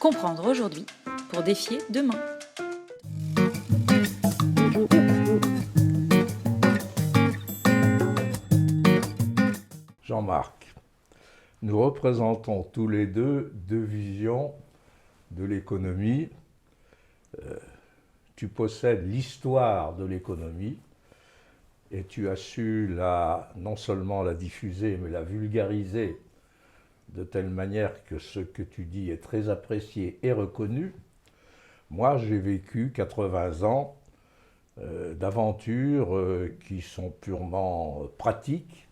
Comprendre aujourd'hui pour défier demain. Jean-Marc, nous représentons tous les deux visions de l'économie. Tu possèdes l'histoire de l'économie et tu as su non seulement la diffuser, mais la vulgariser de telle manière que ce que tu dis est très apprécié et reconnu. Moi, j'ai vécu 80 ans d'aventures qui sont purement pratiques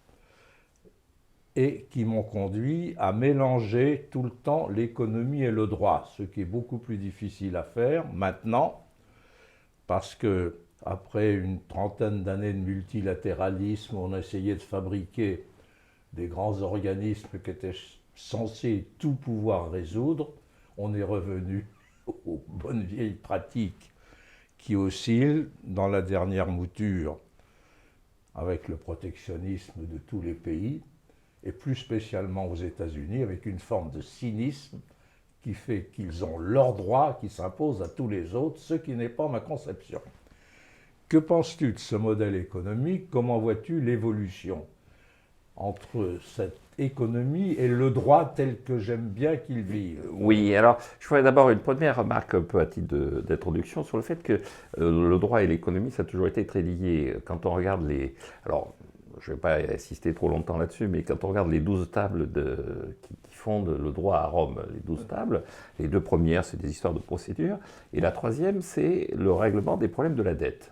et qui m'ont conduit à mélanger tout le temps l'économie et le droit, ce qui est beaucoup plus difficile à faire maintenant, parce que après une trentaine d'années de multilatéralisme, on a essayé de fabriquer des grands organismes qui étaient censés tout pouvoir résoudre. On est revenu aux bonnes vieilles pratiques qui oscillent dans la dernière mouture avec le protectionnisme de tous les pays, et plus spécialement aux États-Unis, avec une forme de cynisme qui fait qu'ils ont leurs droits qui s'imposent à tous les autres, ce qui n'est pas ma conception. Que penses-tu de ce modèle économique? Comment vois-tu l'évolution entre cette économie et le droit tel que j'aime bien qu'il vive? Oui, alors je ferais d'abord une première remarque un peu à titre d'introduction sur le fait que le droit et l'économie, ça a toujours été très lié. Quand on regarde les... Alors, je ne vais pas insister trop longtemps là-dessus, mais quand on regarde les 12 tables qui fondent le droit à Rome, les 12 tables, les deux premières, c'est des histoires de procédure, et la troisième, c'est le règlement des problèmes de la dette.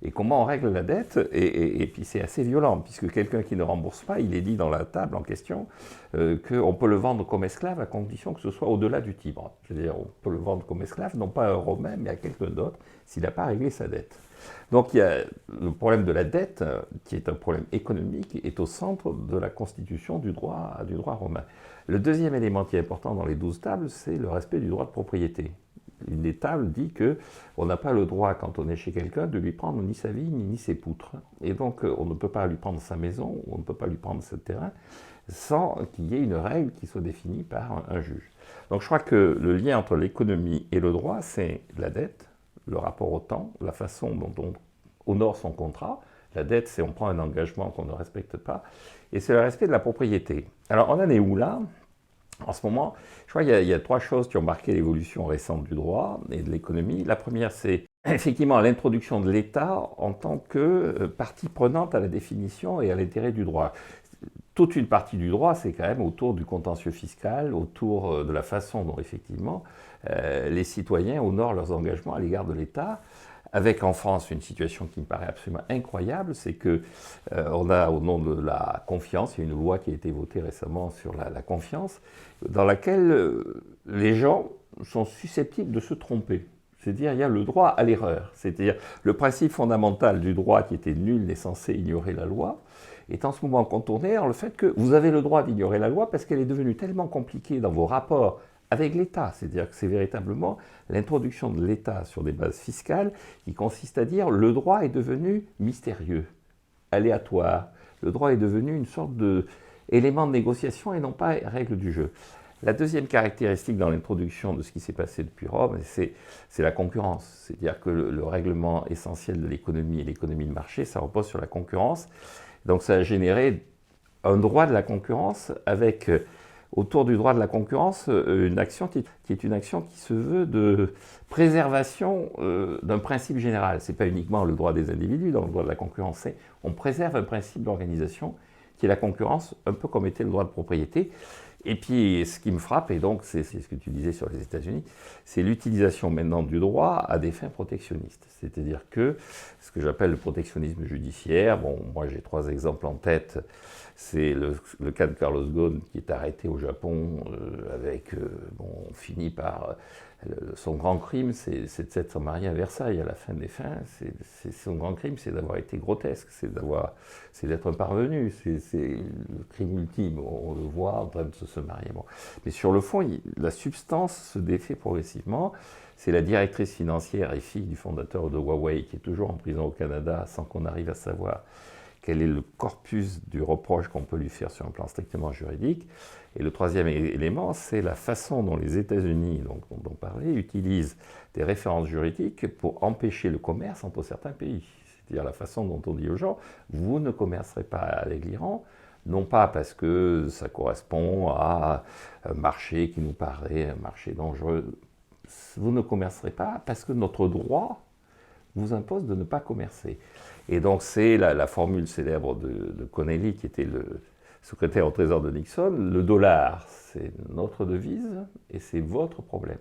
Et comment on règle la dette, et puis c'est assez violent, puisque quelqu'un qui ne rembourse pas, il est dit dans la table en question qu'on peut le vendre comme esclave à condition que ce soit au-delà du Tibre. C'est-à-dire on peut le vendre comme esclave, non pas à un Romain, mais à quelqu'un d'autre, s'il n'a pas réglé sa dette. Donc il y a le problème de la dette, qui est un problème économique, est au centre de la constitution du droit romain. Le deuxième élément qui est important dans les 12 tables, c'est le respect du droit de propriété. Une des tables dit qu'on n'a pas le droit, quand on est chez quelqu'un, de lui prendre ni sa vigne ni ses poutres. Et donc, on ne peut pas lui prendre sa maison, on ne peut pas lui prendre ce terrain, sans qu'il y ait une règle qui soit définie par un juge. Donc, je crois que le lien entre l'économie et le droit, c'est la dette, le rapport au temps, la façon dont on honore son contrat. La dette, c'est on prend un engagement qu'on ne respecte pas, et c'est le respect de la propriété. Alors, on en est où là ? En ce moment, je crois qu'il y a trois choses qui ont marqué l'évolution récente du droit et de l'économie. La première, c'est effectivement l'introduction de l'État en tant que partie prenante à la définition et à l'intérêt du droit. Toute une partie du droit, c'est quand même autour du contentieux fiscal, autour de la façon dont effectivement les citoyens honorent leurs engagements à l'égard de l'État. Avec en France une situation qui me paraît absolument incroyable, c'est que on a au nom de la confiance, il y a une loi qui a été votée récemment sur la confiance, dans laquelle les gens sont susceptibles de se tromper. C'est-à-dire il y a le droit à l'erreur. C'est-à-dire le principe fondamental du droit qui était nul n'est censé ignorer la loi est en ce moment contourné dans le fait que vous avez le droit d'ignorer la loi parce qu'elle est devenue tellement compliquée dans vos rapports avec l'État, c'est-à-dire que c'est véritablement l'introduction de l'État sur des bases fiscales qui consiste à dire le droit est devenu mystérieux, aléatoire. Le droit est devenu une sorte d'élément de négociation et non pas règle du jeu. La deuxième caractéristique dans l'introduction de ce qui s'est passé depuis Rome, c'est la concurrence. C'est-à-dire que le règlement essentiel de l'économie et l'économie de marché, ça repose sur la concurrence. Donc ça a généré un droit de la concurrence avec... autour du droit de la concurrence, une action qui est une action qui se veut de préservation d'un principe général. Ce n'est pas uniquement le droit des individus dans le droit de la concurrence, c'est on préserve un principe d'organisation qui est la concurrence, un peu comme était le droit de propriété. Et puis, ce qui me frappe, et donc c'est ce que tu disais sur les États-Unis, c'est l'utilisation maintenant du droit à des fins protectionnistes. C'est-à-dire que ce que j'appelle le protectionnisme judiciaire, bon, moi j'ai 3 exemples en tête. C'est le cas de Carlos Ghosn qui est arrêté au Japon on finit par... son grand crime, c'est de s'être marié à Versailles à la fin des fins. Son grand crime, c'est d'avoir été grotesque, c'est d'être un parvenu. C'est le crime ultime, on le voit en train de se marier. Bon. Mais sur le fond, la substance se défait progressivement. C'est la directrice financière et fille du fondateur de Huawei qui est toujours en prison au Canada sans qu'on arrive à savoir quel est le corpus du reproche qu'on peut lui faire sur un plan strictement juridique. Et le troisième élément, c'est la façon dont les États-Unis, dont on parlait, utilisent des références juridiques pour empêcher le commerce entre certains pays. C'est-à-dire la façon dont on dit aux gens, vous ne commercerez pas avec l'Iran, non pas parce que ça correspond à un marché qui nous paraît un marché dangereux, vous ne commercerez pas parce que notre droit vous impose de ne pas commercer. Et donc c'est la formule célèbre de Connelly, qui était le secrétaire au Trésor de Nixon, le dollar, c'est notre devise et c'est votre problème.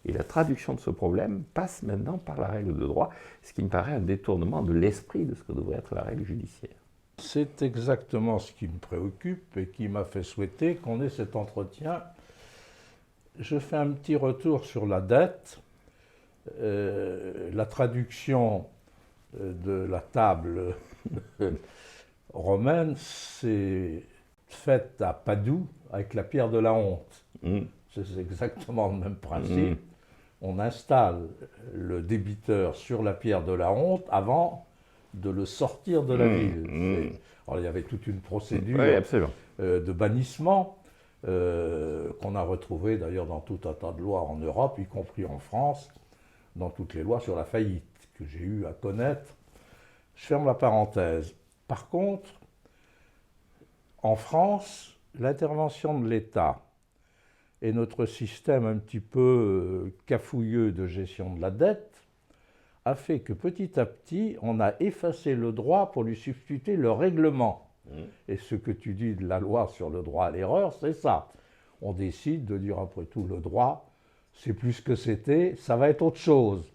Et la traduction de ce problème passe maintenant par la règle de droit, ce qui me paraît un détournement de l'esprit de ce que devrait être la règle judiciaire. C'est exactement ce qui me préoccupe et qui m'a fait souhaiter qu'on ait cet entretien. Je fais un petit retour sur la dette. La traduction de la table romaine, c'est faite à Padoue avec la pierre de la honte. C'est exactement le même principe. On installe le débiteur sur la pierre de la honte avant de le sortir de la ville. Alors, il y avait toute une procédure de bannissement qu'on a retrouvée d'ailleurs dans tout un tas de lois en Europe, y compris en France, dans toutes les lois sur la faillite que j'ai eu à connaître. Je ferme la parenthèse. Par contre, en France, l'intervention de l'État et notre système un petit peu cafouilleux de gestion de la dette a fait que petit à petit, on a effacé le droit pour lui substituer le règlement. Et ce que tu dis de la loi sur le droit à l'erreur, c'est ça. On décide de dire après tout le droit, c'est plus ce que c'était, ça va être autre chose.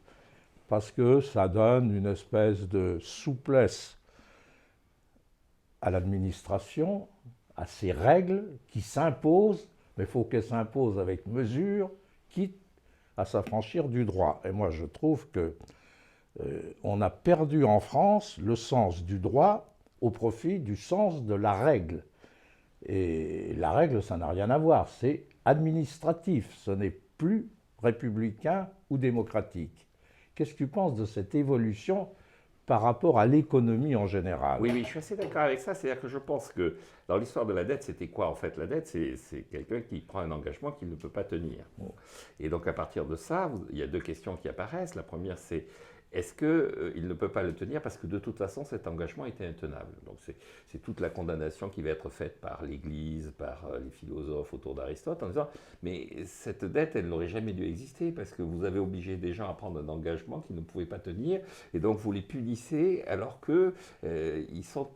Parce que ça donne une espèce de souplesse à l'administration, à ces règles qui s'imposent, mais il faut qu'elles s'imposent avec mesure, quitte à s'affranchir du droit. Et moi, je trouve que on a perdu en France le sens du droit au profit du sens de la règle. Et la règle, ça n'a rien à voir, c'est administratif, ce n'est plus républicain ou démocratique. Qu'est-ce que tu penses de cette évolution par rapport à l'économie en général? Oui, je suis assez d'accord avec ça. C'est-à-dire que je pense que dans l'histoire de la dette, c'était quoi en fait? La dette, c'est quelqu'un qui prend un engagement qu'il ne peut pas tenir. Bon. Et donc à partir de ça, il y a deux questions qui apparaissent. La première, c'est est-ce qu'il ne peut pas le tenir parce que de toute façon cet engagement était intenable? Donc c'est toute la condamnation qui va être faite par l'Église, par les philosophes autour d'Aristote en disant mais cette dette elle n'aurait jamais dû exister parce que vous avez obligé des gens à prendre un engagement qu'ils ne pouvaient pas tenir et donc vous les punissez alors qu'ils sont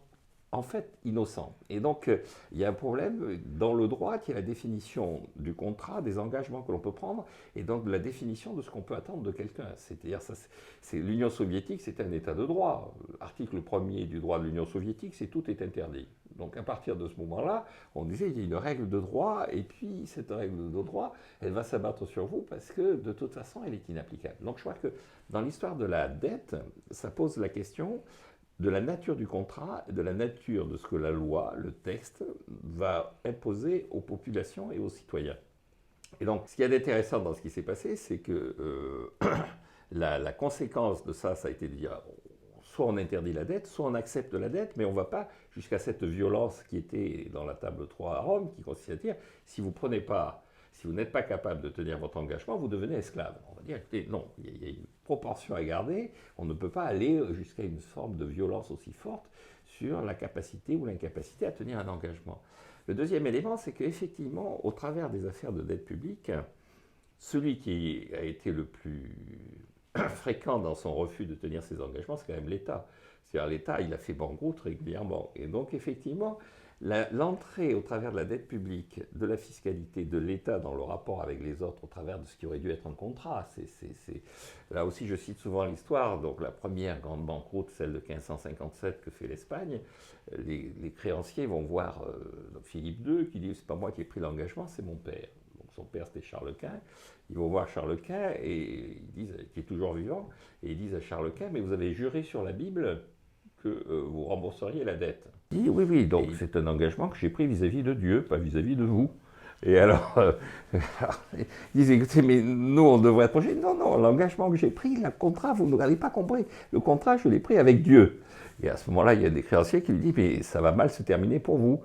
en fait innocents. Et donc il y a un problème dans le droit qui est la définition du contrat, des engagements que l'on peut prendre et donc de la définition de ce qu'on peut attendre de quelqu'un. C'est-à-dire l'Union soviétique, c'était un état de droit. Article 1er du droit de l'Union soviétique, c'est tout est interdit. Donc à partir de ce moment-là, on disait il y a une règle de droit et puis cette règle de droit, elle va s'abattre sur vous parce que de toute façon, elle est inapplicable. Donc je crois que dans l'histoire de la dette, ça pose la question de la nature du contrat, de la nature de ce que la loi, le texte, va imposer aux populations et aux citoyens. Et donc, ce qu'il y a d'intéressant dans ce qui s'est passé, c'est que la conséquence de ça, ça a été de dire, soit on interdit la dette, soit on accepte la dette, mais on ne va pas jusqu'à cette violence qui était dans la table 3 à Rome, qui consiste à dire, si vous n'êtes pas capable de tenir votre engagement, vous devenez esclave. On va dire, écoutez, non, il y a une proportion à garder, on ne peut pas aller jusqu'à une forme de violence aussi forte sur la capacité ou l'incapacité à tenir un engagement. Le deuxième élément, c'est qu'effectivement, au travers des affaires de dette publique, celui qui a été le plus fréquent dans son refus de tenir ses engagements, c'est quand même l'État. C'est-à-dire l'État, il a fait banqueroute régulièrement. Et donc, effectivement, l'entrée au travers de la dette publique, de la fiscalité, de l'État dans le rapport avec les autres, au travers de ce qui aurait dû être un contrat, là aussi je cite souvent l'histoire, donc la première grande banqueroute, celle de 1557 que fait l'Espagne, les créanciers vont voir Philippe II qui dit « c'est pas moi qui ai pris l'engagement, c'est mon père ». Donc son père c'était Charles Quint, ils vont voir Charles Quint et ils disent, qui est toujours vivant, et ils disent à Charles Quint « mais vous avez juré sur la Bible que vous rembourseriez la dette ». Oui, donc c'est un engagement que j'ai pris vis-à-vis de Dieu, pas vis-à-vis de vous. Et alors, ils disent, écoutez, mais nous, on devrait être projet. Non, non, l'engagement que j'ai pris, le contrat, vous n'avez pas compris. Le contrat, je l'ai pris avec Dieu. Et à ce moment-là, il y a des créanciers qui lui disent, mais ça va mal se terminer pour vous.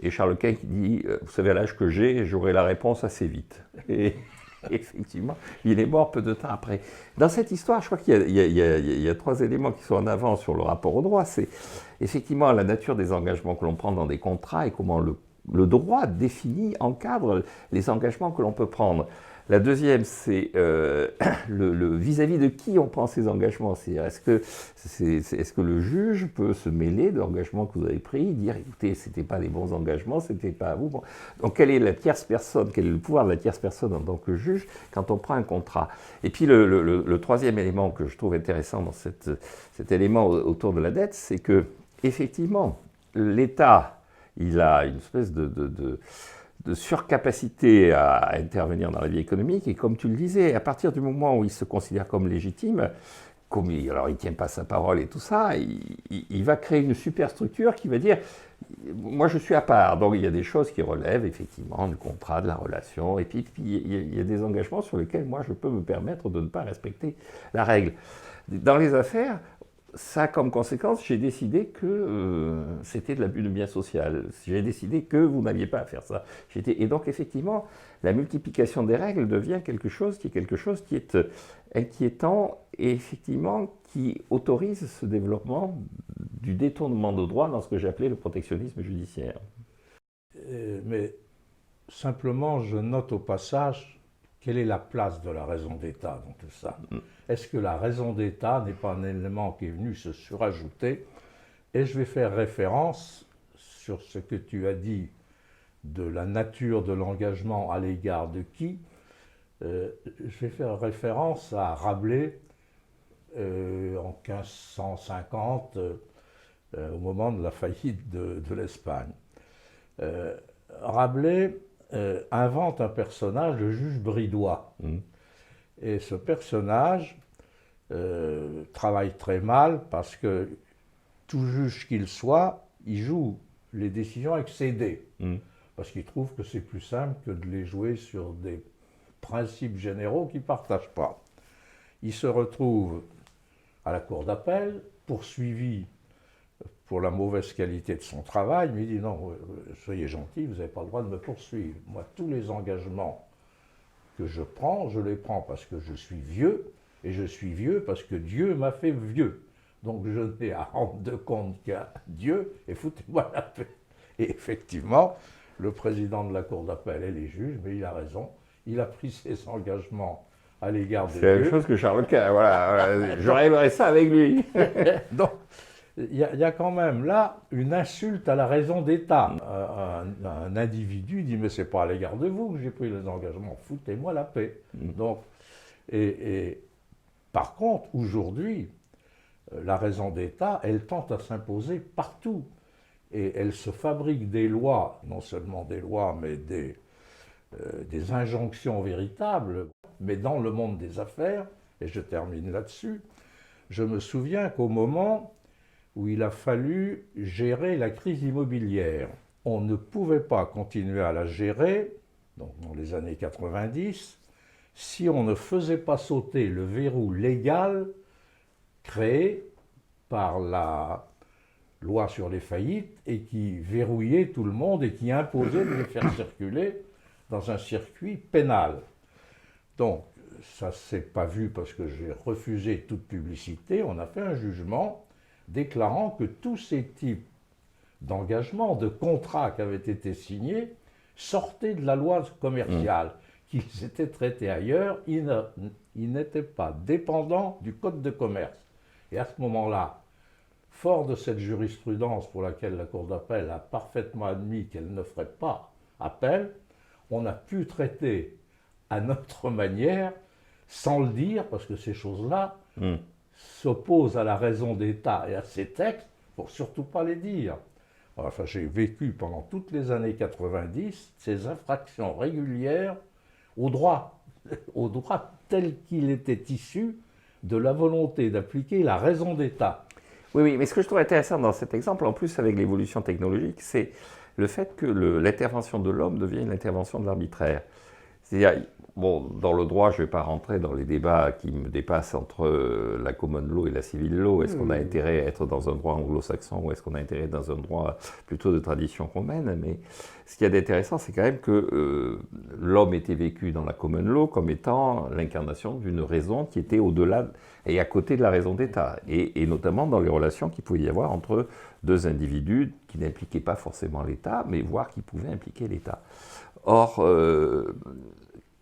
Et Charles Quint qui dit, vous savez, à l'âge que j'ai, j'aurai la réponse assez vite. Et effectivement, il est mort peu de temps après. Dans cette histoire, je crois qu'il y a 3 éléments qui sont en avant sur le rapport au droit. C'est effectivement la nature des engagements que l'on prend dans des contrats et comment le droit définit, encadre les engagements que l'on peut prendre. La deuxième, c'est le vis-à-vis de qui on prend ces engagements. C'est-à-dire, est-ce que le juge peut se mêler de l'engagement que vous avez pris, dire, écoutez, ce n'était pas les bons engagements, ce n'était pas à vous. Bon. Donc, quelle est la tierce personne, quel est le pouvoir de la tierce personne en tant que juge quand on prend un contrat? Et puis, le troisième élément que je trouve intéressant dans cet élément autour de la dette, c'est que, effectivement, l'État, il a une espèce de surcapacité à intervenir dans la vie économique, et comme tu le disais, à partir du moment où il se considère comme légitime, alors il ne tient pas sa parole et tout ça, il va créer une superstructure qui va dire, moi je suis à part, donc il y a des choses qui relèvent effectivement du contrat, de la relation, et puis il y a des engagements sur lesquels moi je peux me permettre de ne pas respecter la règle. Dans les affaires, ça, comme conséquence, j'ai décidé que c'était de l'abus de bien social. J'ai décidé que vous n'aviez pas à faire ça. Et donc, effectivement, la multiplication des règles devient quelque chose qui est inquiétant et effectivement qui autorise ce développement du détournement de droit dans ce que j'appelais le protectionnisme judiciaire. Mais simplement, je note au passage quelle est la place de la raison d'État dans tout ça. Est-ce que la raison d'État n'est pas un élément qui est venu se surajouter? Et je vais faire référence sur ce que tu as dit de la nature de l'engagement à l'égard de qui. Je vais faire référence à Rabelais en 1550, au moment de la faillite de l'Espagne. Rabelais invente un personnage, le juge Bridois. Et ce personnage travaille très mal parce que tout juge qu'il soit, il joue les décisions avec ses dés. Parce qu'il trouve que c'est plus simple que de les jouer sur des principes généraux qu'il ne partage pas. Il se retrouve à la cour d'appel, poursuivi pour la mauvaise qualité de son travail, mais il dit non, soyez gentil, vous n'avez pas le droit de me poursuivre. Moi, tous les engagements que je prends, je les prends parce que je suis vieux, et je suis vieux parce que Dieu m'a fait vieux. Donc je n'ai à rendre de compte qu'à Dieu, et foutez-moi la paix. Et effectivement, le président de la cour d'appel et les juges, mais il a raison, il a pris ses engagements à l'égard de Dieu. C'est la même chose que Charles Quint, voilà. J'aurais aimé ça avec lui. Donc, il y a quand même là une insulte à la raison d'État. Un individu dit, mais c'est pas à l'égard de vous que j'ai pris les engagements, foutez-moi la paix. Donc, et par contre, aujourd'hui, la raison d'État, elle tente à s'imposer partout. Et elle se fabrique des lois, non seulement des lois, mais des injonctions véritables. Mais dans le monde des affaires, et je termine là-dessus, je me souviens qu'au moment où il a fallu gérer la crise immobilière, on ne pouvait pas continuer à la gérer, donc dans les années 90, si on ne faisait pas sauter le verrou légal créé par la loi sur les faillites et qui verrouillait tout le monde et qui imposait de les faire circuler dans un circuit pénal. Donc, ça ne s'est pas vu parce que j'ai refusé toute publicité. On a fait un jugement déclarant que tous ces types d'engagements, de contrats qui avaient été signés, sortaient de la loi commerciale, qu'ils étaient traités ailleurs, ils n'étaient pas dépendants du code de commerce. Et à ce moment-là, fort de cette jurisprudence pour laquelle la Cour d'appel a parfaitement admis qu'elle ne ferait pas appel, on a pu traiter à notre manière, sans le dire, parce que ces choses-là s'opposent à la raison d'État et à ses textes, pour surtout pas les dire. Enfin, j'ai vécu pendant toutes les années 90 ces infractions régulières au droit tel qu'il était issu de la volonté d'appliquer la raison d'État. Oui, mais ce que je trouve intéressant dans cet exemple, en plus avec l'évolution technologique, c'est le fait que l'intervention de l'homme devienne l'intervention de l'arbitraire. C'est-à-dire, bon, dans le droit, je ne vais pas rentrer dans les débats qui me dépassent entre la common law et la civil law. Est-ce qu'on a intérêt à être dans un droit anglo-saxon ou est-ce qu'on a intérêt dans un droit plutôt de tradition romaine? Mais ce qu'il y a d'intéressant, c'est quand même que l'homme était vécu dans la common law comme étant l'incarnation d'une raison qui était au-delà et à côté de la raison d'État. Et notamment dans les relations qu'il pouvait y avoir entre deux individus qui n'impliquaient pas forcément l'État, mais voire qui pouvaient impliquer l'État. Or,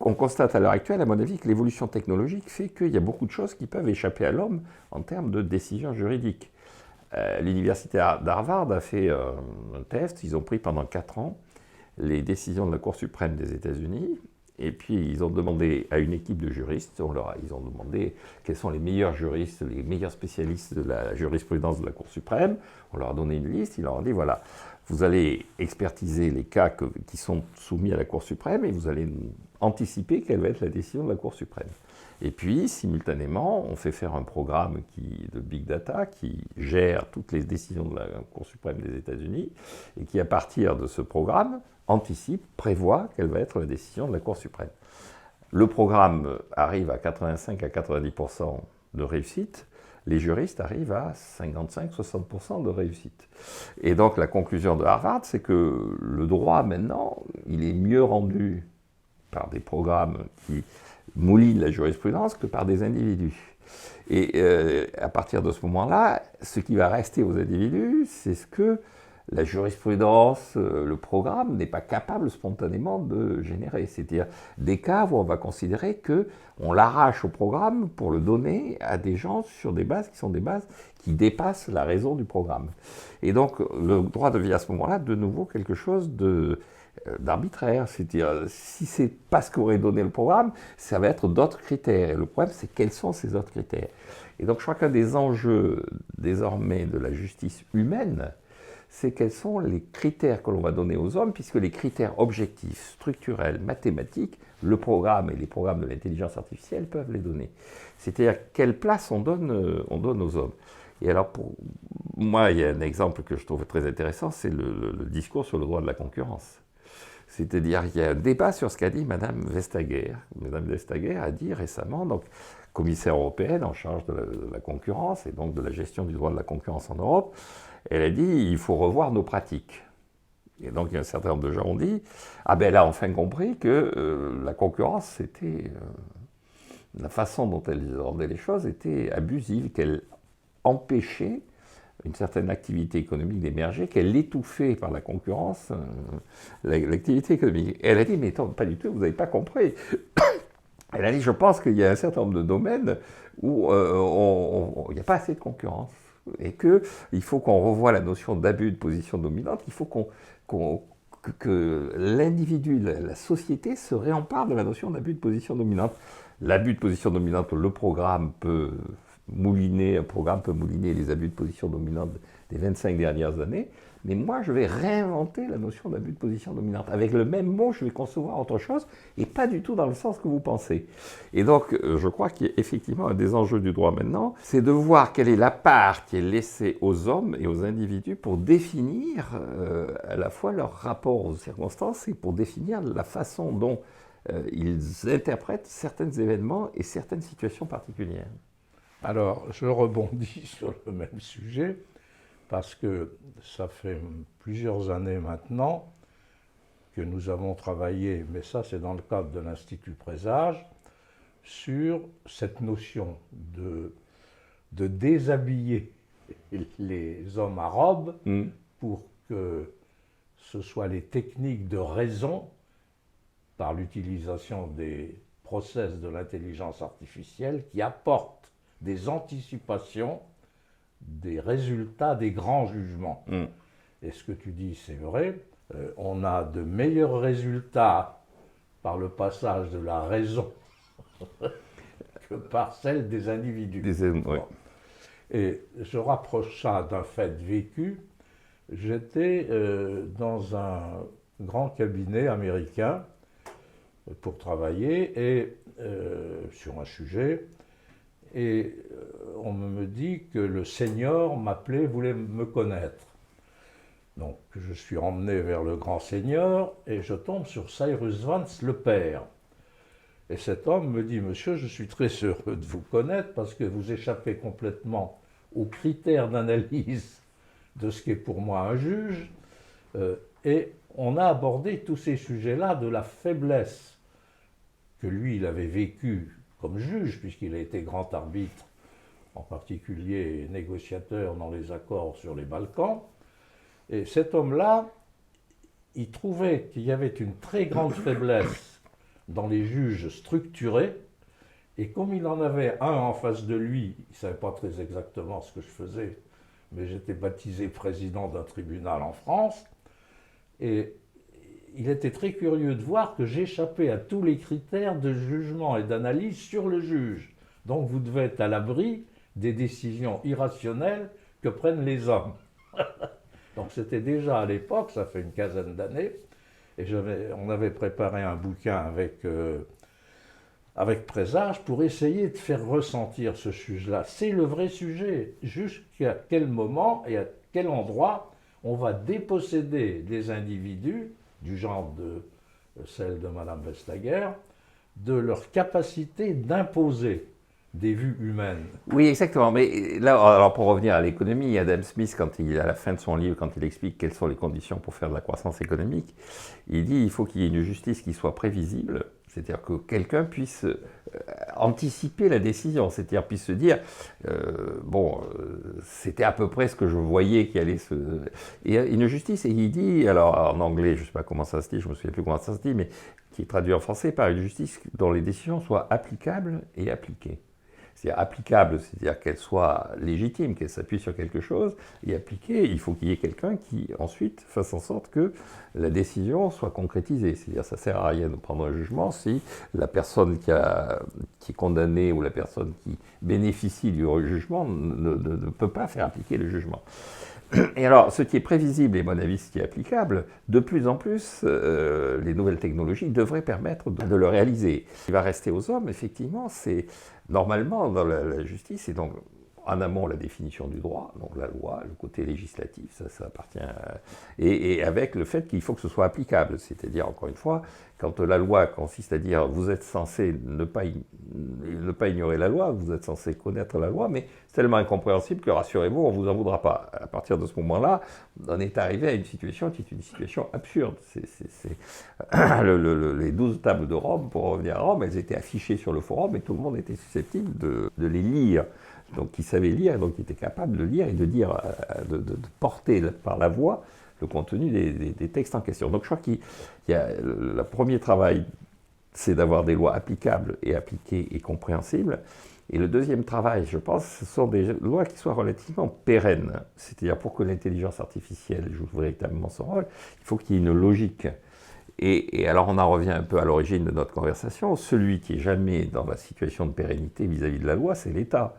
on constate à l'heure actuelle, à mon avis, que l'évolution technologique fait qu'il y a beaucoup de choses qui peuvent échapper à l'homme en termes de décisions juridiques. L'université d'Harvard a fait un test, ils ont pris pendant 4 ans les décisions de la Cour suprême des États-Unis, et puis ils ont demandé à une équipe de juristes, ils ont demandé quels sont les meilleurs juristes, les meilleurs spécialistes de la jurisprudence de la Cour suprême, on leur a donné une liste, ils leur ont dit voilà, vous allez expertiser les cas qui sont soumis à la Cour suprême et vous allez anticiper quelle va être la décision de la Cour suprême. Et puis, simultanément, on fait faire un programme de Big Data qui gère toutes les décisions de la Cour suprême des États-Unis et qui, à partir de ce programme, anticipe, prévoit quelle va être la décision de la Cour suprême. Le programme arrive à 85 à 90% de réussite. Les juristes arrivent à 55-60% de réussite. Et donc la conclusion de Harvard, c'est que le droit maintenant, il est mieux rendu par des programmes qui moulinent la jurisprudence que par des individus. Et à partir de ce moment-là, ce qui va rester aux individus, c'est ce que la jurisprudence, le programme n'est pas capable spontanément de générer. C'est-à-dire des cas où on va considérer qu'on l'arrache au programme pour le donner à des gens sur des bases qui sont des bases qui dépassent la raison du programme. Et donc le droit devient à ce moment-là de nouveau quelque chose d'arbitraire. C'est-à-dire si c'est pas ce qu'aurait donné le programme, ça va être d'autres critères. Et le problème, c'est quels sont ces autres critères. Et donc je crois qu'un des enjeux désormais de la justice humaine, c'est quels sont les critères que l'on va donner aux hommes, puisque les critères objectifs, structurels, mathématiques, le programme et les programmes de l'intelligence artificielle peuvent les donner. C'est-à-dire quelle place on donne aux hommes. Et alors pour moi, il y a un exemple que je trouve très intéressant, c'est le discours sur le droit de la concurrence. C'est-à-dire qu'il y a un débat sur ce qu'a dit Madame Vestager. Madame Vestager a dit récemment, donc commissaire européenne en charge de la concurrence et donc de la gestion du droit de la concurrence en Europe, elle a dit il faut revoir nos pratiques. Et donc un certain nombre de gens ont dit ah ben elle a enfin compris que la concurrence c'était la façon dont elle rendait les choses était abusive, qu'elle empêchait une certaine activité économique d'émerger, qu'elle étouffait par la concurrence l'activité économique. Et elle a dit mais attends, pas du tout, vous n'avez pas compris. Elle a dit je pense qu'il y a un certain nombre de domaines où il n'y a pas assez de concurrence. Et qu'il faut qu'on revoie la notion d'abus de position dominante, il faut que l'individu, la société se réempare de la notion d'abus de position dominante. L'abus de position dominante, un programme peut mouliner les abus de position dominante des 25 dernières années, mais moi je vais réinventer la notion d'abus de position dominante. Avec le même mot, je vais concevoir autre chose, et pas du tout dans le sens que vous pensez. Et donc, je crois qu'il y a effectivement un des enjeux du droit maintenant, c'est de voir quelle est la part qui est laissée aux hommes et aux individus pour définir à la fois leur rapport aux circonstances et pour définir la façon dont ils interprètent certains événements et certaines situations particulières. Alors, je rebondis sur le même sujet, parce que ça fait plusieurs années maintenant que nous avons travaillé, mais ça c'est dans le cadre de l'Institut Présage, sur cette notion de déshabiller les hommes à robe pour que ce soit les techniques de raison, par l'utilisation des process de l'intelligence artificielle, qui apportent des anticipations des résultats des grands jugements. Et ce que tu dis, c'est vrai. On a de meilleurs résultats par le passage de la raison que par celle des individus. Ouais. Et je rapproche ça d'un fait vécu. J'étais dans un grand cabinet américain pour travailler et sur un sujet. Et on me dit que le senior m'appelait, voulait me connaître. Donc je suis emmené vers le grand seigneur et je tombe sur Cyrus Vance le père. Et cet homme me dit, monsieur, je suis très heureux de vous connaître parce que vous échappez complètement aux critères d'analyse de ce qu'est pour moi un juge. Et on a abordé tous ces sujets-là de la faiblesse que lui, il avait vécue comme juge, puisqu'il a été grand arbitre, en particulier négociateur dans les accords sur les Balkans. Et cet homme-là, il trouvait qu'il y avait une très grande faiblesse dans les juges structurés, et comme il en avait un en face de lui, il ne savait pas très exactement ce que je faisais, mais j'étais baptisé président d'un tribunal en France, et il était très curieux de voir que j'échappais à tous les critères de jugement et d'analyse sur le juge. Donc vous devez être à l'abri des décisions irrationnelles que prennent les hommes. Donc c'était déjà à l'époque, ça fait une quinzaine d'années, et on avait préparé un bouquin avec Présage pour essayer de faire ressentir ce sujet-là. C'est le vrai sujet. Jusqu'à quel moment et à quel endroit on va déposséder des individus, du genre de celle de Madame Vestager, de leur capacité d'imposer des vues humaines. Oui, exactement. Mais là, alors pour revenir à l'économie, Adam Smith, à la fin de son livre, quand il explique quelles sont les conditions pour faire de la croissance économique, il dit qu'il faut qu'il y ait une justice qui soit prévisible, c'est-à-dire que quelqu'un puisse anticiper la décision, c'est-à-dire puisse se dire, c'était à peu près ce que je voyais qui allait se... Et une justice, et il dit, alors en anglais, je ne sais pas comment ça se dit, je ne me souviens plus comment ça se dit, mais qui est traduit en français par une justice dont les décisions soient applicables et appliquées. C'est-à-dire applicable, c'est-à-dire qu'elle soit légitime, qu'elle s'appuie sur quelque chose, et appliquée, il faut qu'il y ait quelqu'un qui ensuite fasse en sorte que la décision soit concrétisée. C'est-à-dire ça ne sert à rien de prendre un jugement si la personne qui est condamnée ou la personne qui bénéficie du jugement ne peut pas faire appliquer le jugement. Et alors, ce qui est prévisible, et à mon avis, ce qui est applicable, de plus en plus, les nouvelles technologies devraient permettre de le réaliser. Ce qui va rester aux hommes, effectivement, c'est normalement dans la justice, et donc en amont la définition du droit, donc la loi, le côté législatif, ça appartient et avec le fait qu'il faut que ce soit applicable, c'est-à-dire encore une fois, quand la loi consiste à dire vous êtes censé ne pas ignorer la loi, vous êtes censé connaître la loi, mais c'est tellement incompréhensible que rassurez-vous, on ne vous en voudra pas. À partir de ce moment-là, on est arrivé à une situation qui est une situation absurde. Les 12 tables de Rome, pour revenir à Rome, elles étaient affichées sur le forum et tout le monde était susceptible de les lire. Donc qui savait lire, donc qui était capable de lire et de dire, de porter par la voix le contenu des textes en question. Donc je crois qu'il y a le premier travail, c'est d'avoir des lois applicables et appliquées et compréhensibles. Et le deuxième travail, je pense, ce sont des lois qui soient relativement pérennes. C'est-à-dire pour que l'intelligence artificielle joue véritablement son rôle, il faut qu'il y ait une logique. Et alors on en revient un peu à l'origine de notre conversation, celui qui est jamais dans la situation de pérennité vis-à-vis de la loi, c'est l'État.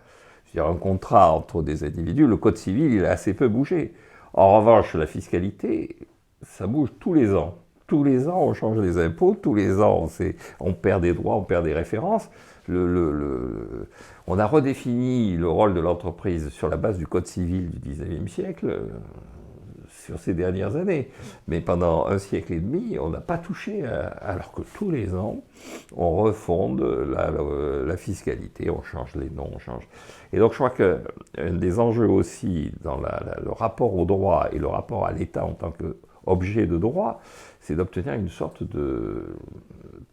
C'est-à-dire un contrat entre des individus, le code civil, il a assez peu bougé. En revanche, la fiscalité, ça bouge tous les ans. Tous les ans, on change les impôts, tous les ans, on perd des droits, on perd des références. On a redéfini le rôle de l'entreprise sur la base du code civil du XIXe siècle, sur ces dernières années. Mais pendant un siècle et demi, on n'a pas touché, alors que tous les ans, on refonde la fiscalité, on change les noms, on change... Et donc je crois qu'un des enjeux aussi dans le rapport au droit et le rapport à l'État en tant qu'objet de droit, c'est d'obtenir une sorte de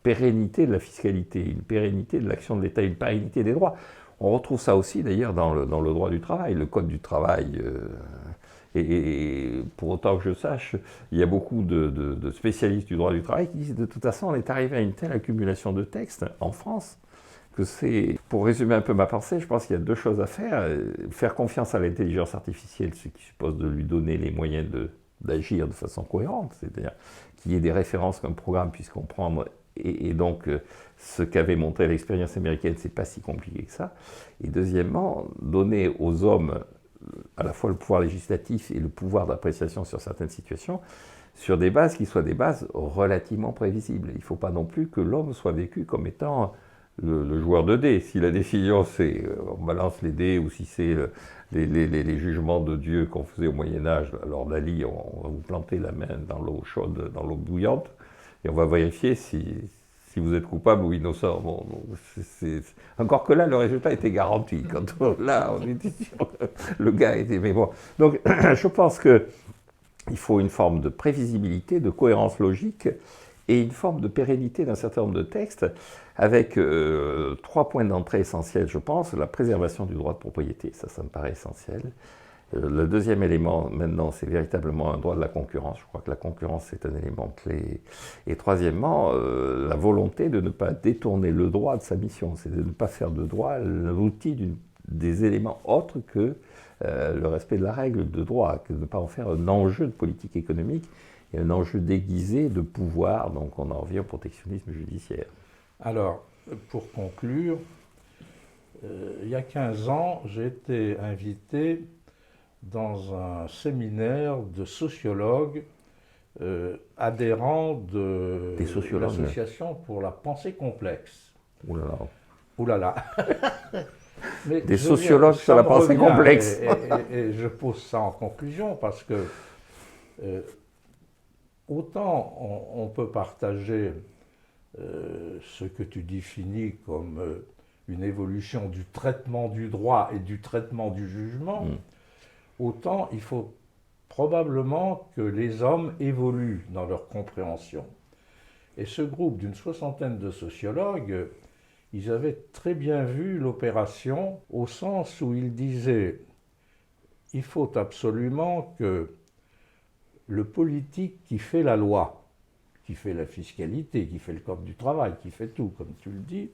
pérennité de la fiscalité, une pérennité de l'action de l'État, une pérennité des droits. On retrouve ça aussi d'ailleurs dans le droit du travail, le code du travail. Et pour autant que je sache, il y a beaucoup de spécialistes du droit du travail qui disent de toute façon on est arrivé à une telle accumulation de textes en France que c'est, pour résumer un peu ma pensée, je pense qu'il y a deux choses à faire. Faire confiance à l'intelligence artificielle, ce qui suppose de lui donner les moyens d'agir de façon cohérente, c'est-à-dire qu'il y ait des références qu'un programme puisse comprendre. Et donc, ce qu'avait montré l'expérience américaine, c'est pas si compliqué que ça. Et deuxièmement, donner aux hommes à la fois le pouvoir législatif et le pouvoir d'appréciation sur certaines situations, sur des bases qui soient des bases relativement prévisibles. Il ne faut pas non plus que l'homme soit vécu comme étant le joueur de dés. Si la décision, c'est on balance les dés, ou si c'est les jugements de Dieu qu'on faisait au Moyen-Âge, alors Dali, on va vous planter la main dans l'eau chaude, dans l'eau bouillante, et on va vérifier si vous êtes coupable ou innocent. Bon, encore que là, le résultat était garanti. Là, on était sûr que le gars était... Mais bon. Donc, je pense qu'il faut une forme de prévisibilité, de cohérence logique, et une forme de pérennité d'un certain nombre de textes, avec 3 points d'entrée essentiels, je pense. La préservation du droit de propriété, ça me paraît essentiel. Le deuxième élément, maintenant, c'est véritablement un droit de la concurrence. Je crois que la concurrence, c'est un élément clé. Et troisièmement, la volonté de ne pas détourner le droit de sa mission. C'est de ne pas faire de droit l'outil des éléments autres que le respect de la règle de droit, que de ne pas en faire un enjeu de politique économique et un enjeu déguisé de pouvoir. Donc on en revient au protectionnisme judiciaire. Alors, pour conclure, il y a 15 ans, j'ai été invité dans un séminaire de sociologues adhérents de l'Association pour la pensée complexe. Ouh là là. Ouh là là. Mais des sociologues sur la pensée complexe. Et je pose ça en conclusion parce que autant on peut partager ce que tu définis comme une évolution du traitement du droit et du traitement du jugement, autant il faut probablement que les hommes évoluent dans leur compréhension. Et ce groupe d'une 60aine de sociologues, ils avaient très bien vu l'opération au sens où ils disaient « il faut absolument que le politique qui fait la loi, qui fait la fiscalité, qui fait le code du travail, qui fait tout, comme tu le dis,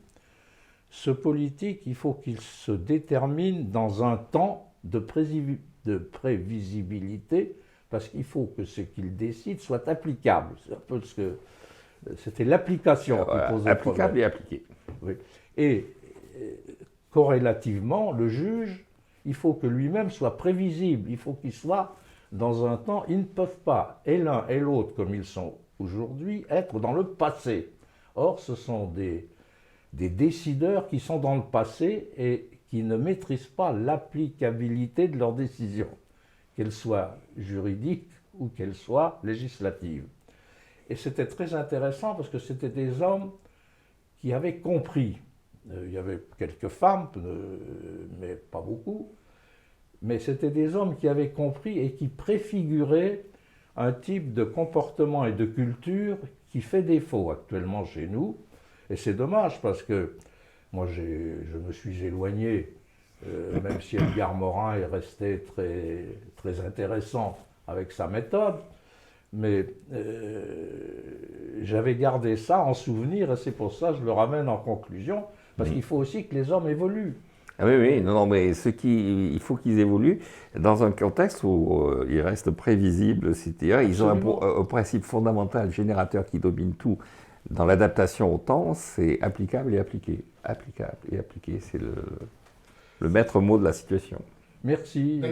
ce politique, il faut qu'il se détermine dans un temps de prévisibilité, parce qu'il faut que ce qu'il décide soit applicable. » C'est un peu ce que... C'était l'application qui posait applicable problème. Et appliqué. Oui. Et corrélativement, le juge, il faut que lui-même soit prévisible, il faut qu'il soit dans un temps. Ils ne peuvent pas, et l'un et l'autre, comme ils sont aujourd'hui, être dans le passé. Or, ce sont des décideurs qui sont dans le passé et qui ne maîtrisent pas l'applicabilité de leurs décisions, qu'elles soient juridiques ou qu'elles soient législatives. Et c'était très intéressant parce que c'était des hommes qui avaient compris. Il y avait quelques femmes, mais pas beaucoup. Mais c'était des hommes qui avaient compris et qui préfiguraient un type de comportement et de culture qui fait défaut actuellement chez nous. Et c'est dommage parce que moi, je me suis éloigné, même si Edgar Morin est resté très, très intéressant avec sa méthode. Mais j'avais gardé ça en souvenir et c'est pour ça que je le ramène en conclusion, parce qu'il faut aussi que les hommes évoluent. Ah oui, non, mais il faut qu'ils évoluent dans un contexte où ils restent prévisibles, c'est-à-dire ils ont un principe fondamental, générateur qui domine tout dans l'adaptation au temps, c'est applicable et appliqué. Applicable et appliqué, c'est le maître mot de la situation. Merci.